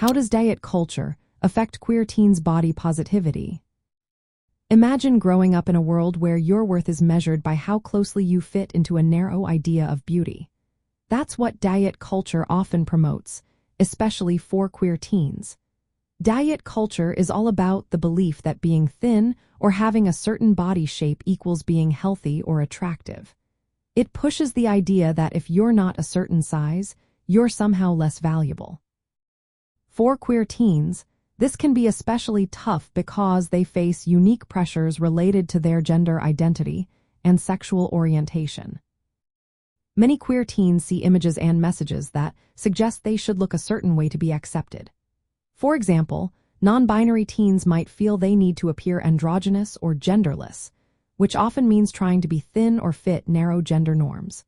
How does diet culture affect queer teens' body positivity? Imagine growing up in a world where your worth is measured by how closely you fit into a narrow idea of beauty. That's what diet culture often promotes, especially for queer teens. Diet culture is all about the belief that being thin or having a certain body shape equals being healthy or attractive. It pushes the idea that if you're not a certain size, you're somehow less valuable. For queer teens, this can be especially tough because they face unique pressures related to their gender identity and sexual orientation. Many queer teens see images and messages that suggest they should look a certain way to be accepted. For example, non-binary teens might feel they need to appear androgynous or genderless, which often means trying to be thin or fit narrow gender norms.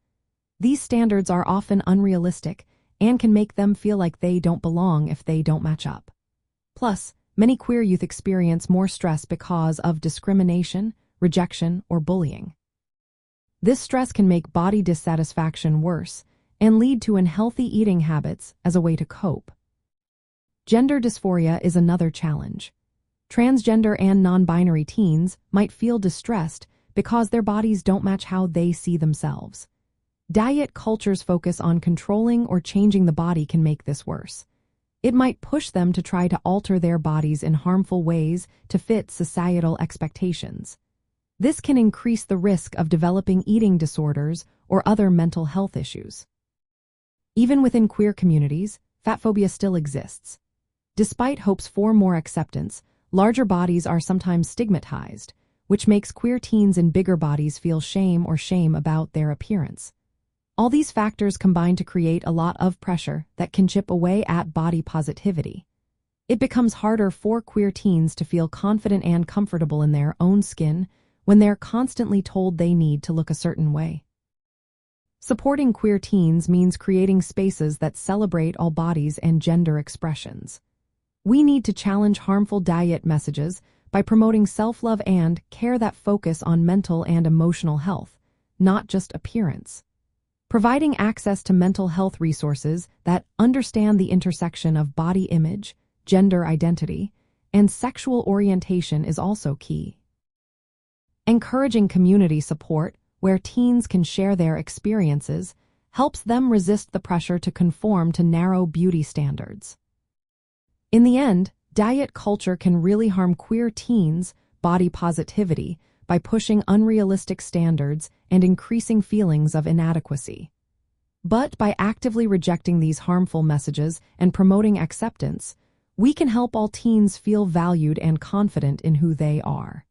These standards are often unrealistic and can make them feel like they don't belong if they don't match up. Plus, many queer youth experience more stress because of discrimination, rejection, or bullying. This stress can make body dissatisfaction worse and lead to unhealthy eating habits as a way to cope. Gender dysphoria is another challenge. Transgender and non-binary teens might feel distressed because their bodies don't match how they see themselves. Diet culture's focus on controlling or changing the body can make this worse. It might push them to try to alter their bodies in harmful ways to fit societal expectations. This can increase the risk of developing eating disorders or other mental health issues. Even within queer communities, fat phobia still exists. Despite hopes for more acceptance, larger bodies are sometimes stigmatized, which makes queer teens in bigger bodies feel shame about their appearance. All these factors combine to create a lot of pressure that can chip away at body positivity. It becomes harder for queer teens to feel confident and comfortable in their own skin when they're constantly told they need to look a certain way. Supporting queer teens means creating spaces that celebrate all bodies and gender expressions. We need to challenge harmful diet messages by promoting self-love and care that focus on mental and emotional health, not just appearance. Providing access to mental health resources that understand the intersection of body image, gender identity, and sexual orientation is also key. Encouraging community support, where teens can share their experiences, helps them resist the pressure to conform to narrow beauty standards. In the end, diet culture can really harm queer teens' body positivity by pushing unrealistic standards and increasing feelings of inadequacy. But by actively rejecting these harmful messages and promoting acceptance, we can help all teens feel valued and confident in who they are.